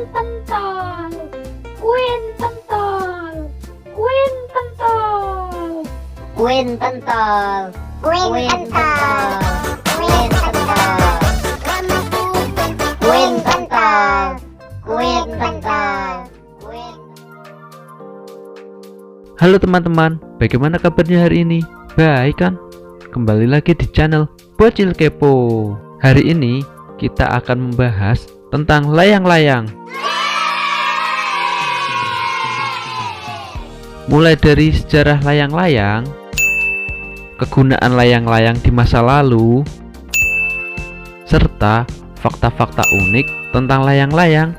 pentol, kuin pentol, kuin pentol, Kuin pentol, kuin pentol, kuin pentol, kuin pentol, kuin pentol, kuin. Halo teman-teman, bagaimana kabarnya hari ini? Baik kan? Kembali lagi di channel Bocil Kepo. Hari ini kita akan membahas tentang layang-layang. Mulai dari sejarah layang-layang, kegunaan layang-layang di masa lalu, serta fakta-fakta unik tentang layang-layang.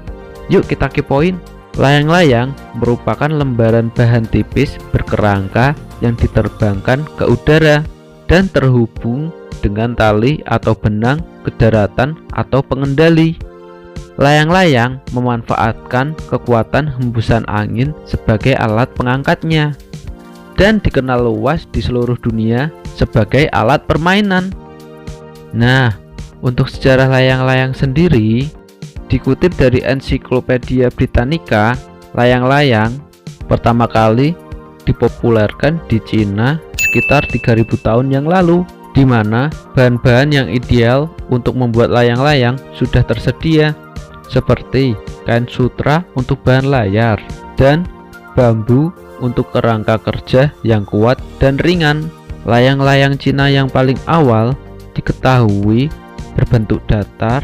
Yuk kita kepoin. Layang-layang merupakan lembaran bahan tipis berkerangka yang diterbangkan ke udara dan terhubung dengan tali atau benang ke daratan atau pengendali. Layang-layang memanfaatkan kekuatan hembusan angin sebagai alat pengangkatnya dan dikenal luas di seluruh dunia sebagai alat permainan. Nah, untuk sejarah layang-layang sendiri, dikutip dari Ensiklopedia Britannica, layang-layang pertama kali dipopulerkan di Cina sekitar 3000 tahun yang lalu, di mana bahan-bahan yang ideal untuk membuat layang-layang sudah tersedia, seperti kain sutra untuk bahan layar dan bambu untuk kerangka kerja yang kuat dan ringan. Layang-layang Cina yang paling awal diketahui berbentuk datar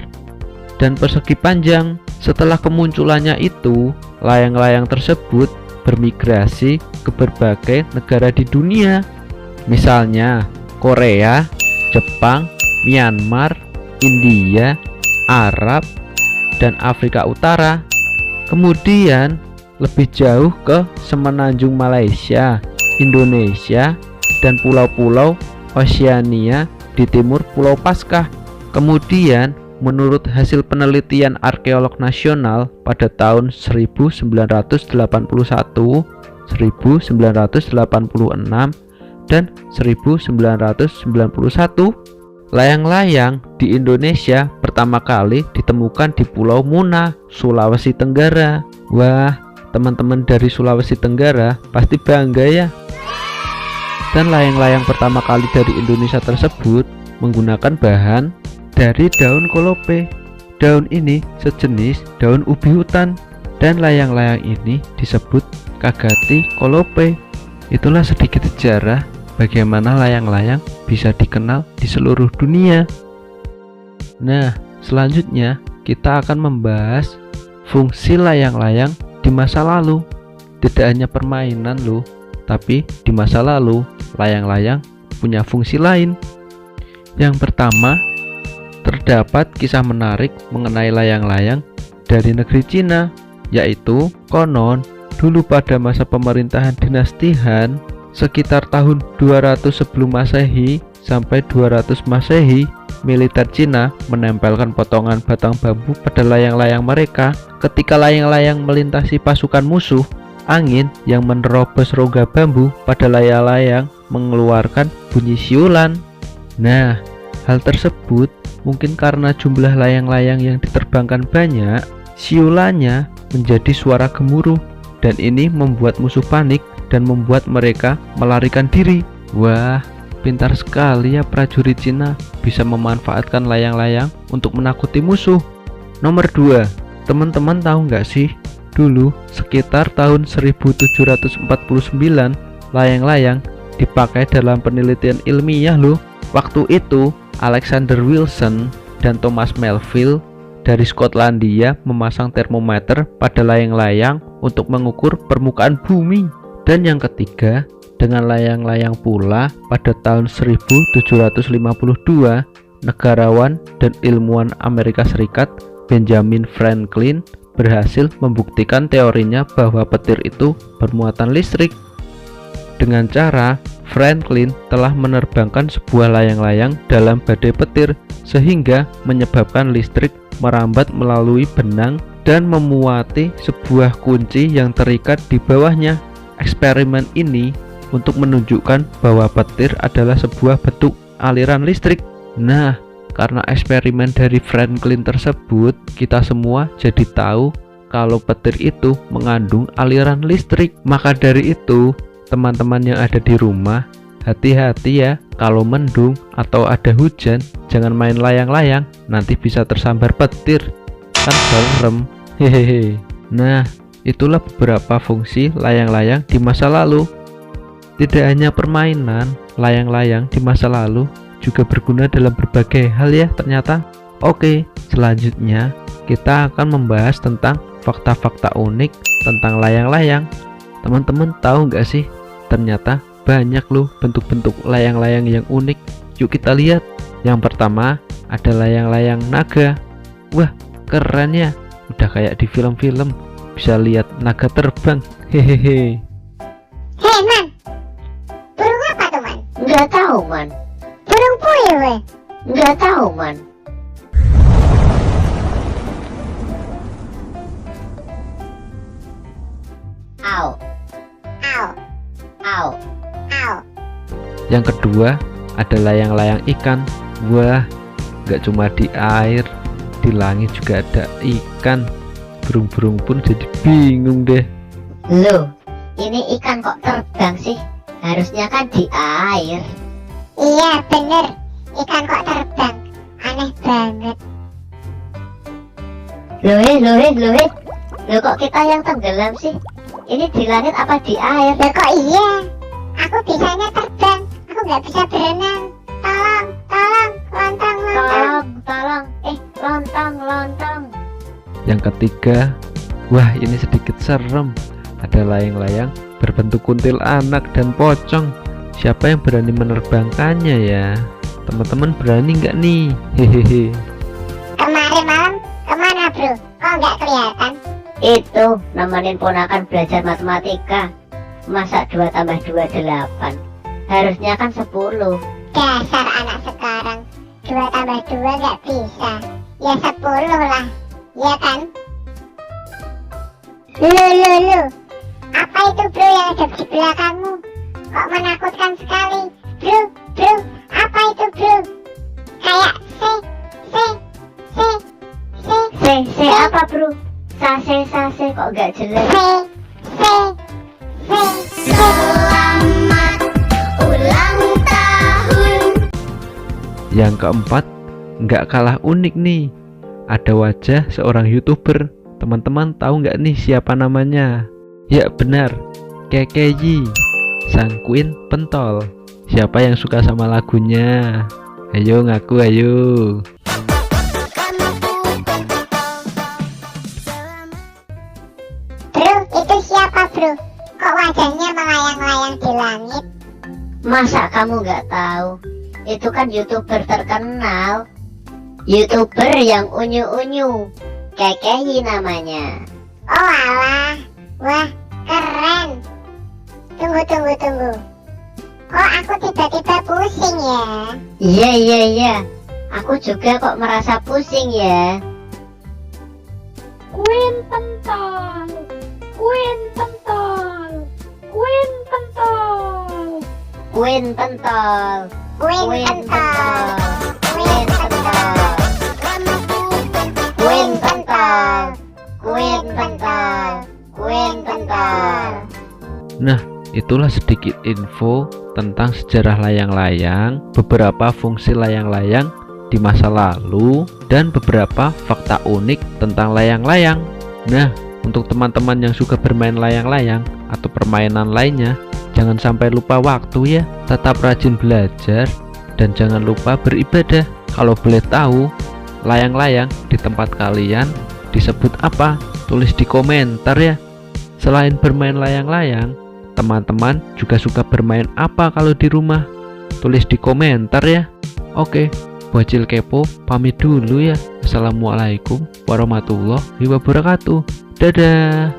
dan persegi panjang. Setelah kemunculannya itu, layang-layang tersebut bermigrasi ke berbagai negara di dunia, misalnya Korea, Jepang, Myanmar, India, Arab, dan Afrika Utara. Kemudian lebih jauh ke semenanjung Malaysia, Indonesia, dan pulau-pulau Oseania di timur Pulau Paskah. Kemudian menurut hasil penelitian arkeolog nasional pada tahun 1981, 1986, dan 1991, layang-layang di Indonesia pertama kali ditemukan di Pulau Muna, Sulawesi Tenggara. Wah, teman-teman dari Sulawesi Tenggara pasti bangga ya. Dan layang-layang pertama kali dari Indonesia tersebut menggunakan bahan dari daun kolope. Daun ini sejenis daun ubi hutan, dan layang-layang ini disebut kagati kolope. Itulah sedikit sejarah bagaimana layang-layang bisa dikenal di seluruh dunia. Nah, selanjutnya kita akan membahas fungsi layang-layang di masa lalu. Tidak hanya permainan loh, tapi di masa lalu layang-layang punya fungsi lain. Yang pertama, terdapat kisah menarik mengenai layang-layang dari negeri Cina, yaitu konon dulu pada masa pemerintahan dinasti Han sekitar tahun 200 sebelum Masehi sampai 200 Masehi, militer Cina menempelkan potongan batang bambu pada layang-layang mereka. Ketika layang-layang melintasi pasukan musuh, angin yang menerobos rongga bambu pada layang-layang mengeluarkan bunyi siulan. Nah, hal tersebut mungkin karena jumlah layang-layang yang diterbangkan banyak, siulannya menjadi suara gemuruh, dan ini membuat musuh panik dan membuat mereka melarikan diri. Wah, pintar sekali ya prajurit Cina, bisa memanfaatkan layang-layang untuk menakuti musuh. Nomor 2, teman-teman tahu nggak sih, dulu sekitar tahun 1749 layang-layang dipakai dalam penelitian ilmiah loh. Waktu itu Alexander Wilson dan Thomas Melville dari Skotlandia memasang termometer pada layang-layang untuk mengukur permukaan bumi. Dan yang ketiga, dengan layang-layang pula pada tahun 1752, negarawan dan ilmuwan Amerika Serikat Benjamin Franklin berhasil membuktikan teorinya bahwa petir itu bermuatan listrik. Dengan cara Franklin telah menerbangkan sebuah layang-layang dalam badai petir, sehingga menyebabkan listrik merambat melalui benang dan memuati sebuah kunci yang terikat di bawahnya. Eksperimen ini untuk menunjukkan bahwa petir adalah sebuah bentuk aliran listrik. Nah, karena eksperimen dari Franklin tersebut, kita semua jadi tahu kalau petir itu mengandung aliran listrik. Maka dari itu, teman-teman yang ada di rumah, hati-hati ya, kalau mendung atau ada hujan, jangan main layang-layang, nanti bisa tersambar petir. Kan serem. Hehehe. Nah, itulah beberapa fungsi layang-layang di masa lalu. Tidak hanya permainan, layang-layang di masa lalu juga berguna dalam berbagai hal ya ternyata. Oke, selanjutnya kita akan membahas tentang fakta-fakta unik tentang layang-layang. Teman-teman tahu nggak sih, ternyata banyak loh bentuk-bentuk layang-layang yang unik. Yuk kita lihat. Yang pertama ada layang-layang naga. Wah, keren ya, udah kayak di film-film, bisa lihat naga terbang. Hehehe. Hei man, burung apa tuh man? Nggak tahu, Man. Burung puyuh weh. Nggak tahu, Man. Au, au, Au. au. Yang kedua ada layang-layang ikan. Wah, nggak cuma di air, di langit juga ada ikan. Burung-burung pun jadi bingung deh. Loh, ini ikan kok terbang sih? Harusnya kan di air. Iya bener, ikan kok terbang. Aneh banget. Loh, Loh kok kita yang tenggelam sih? Ini di langit apa di air? Loh kok iya? Aku bisanya terbang, aku nggak bisa berenang. Tolong, tolong, lontong, lontong. Tolong. Lontong. Yang ketiga, wah ini sedikit serem. Ada layang-layang berbentuk kuntilanak dan pocong. Siapa yang berani menerbangkannya ya? Teman-teman berani nggak nih? Hehehe. Kemarin malam kemana bro? Kok nggak kelihatan? Itu nemenin ponakan belajar matematika. Masa 2 tambah 2 8? Harusnya kan 10. Dasar anak sekarang, 2 tambah 2 nggak bisa. Ya 10 lah, ya kan? Lu. Apa itu bro yang ada di belakangmu? Kok menakutkan sekali. Bro, apa itu bro? Kayak Se apa, Bro? Sase kok nggak jelas? Selamat ulang tahun. Yang keempat, nggak kalah unik nih. Ada wajah seorang YouTuber. Teman-teman tahu nggak nih siapa namanya? Ya benar, KKY, sang Queen pentol. Siapa yang suka sama lagunya? Ayo ngaku ayo. Bro, itu siapa bro? Kok wajahnya melayang-layang di langit? Masa kamu nggak tahu? Itu kan YouTuber terkenal. YouTuber yang unyu-unyu. KKY namanya. Oh alah, wah keren. Tunggu. Kok aku tiba-tiba pusing ya? Iya. Aku juga kok merasa pusing ya. Queen pentol. Queen pentol. Queen pentol. Queen pentol. Queen pentol. Queen pentol. Queen pentol. Queen pentol. Queen pentol. Nah, itulah sedikit info tentang sejarah layang-layang, beberapa fungsi layang-layang di masa lalu, dan beberapa fakta unik tentang layang-layang. Nah, untuk teman-teman yang suka bermain layang-layang atau permainan lainnya, jangan sampai lupa waktu ya. Tetap rajin belajar dan jangan lupa beribadah. Kalau boleh tahu, layang-layang di tempat kalian disebut apa? Tulis di komentar ya. Selain bermain layang-layang, teman-teman juga suka bermain apa kalau di rumah? Tulis di komentar ya. Oke, Bocil Kepo pamit dulu ya. Assalamualaikum warahmatullahi wabarakatuh. Dadah.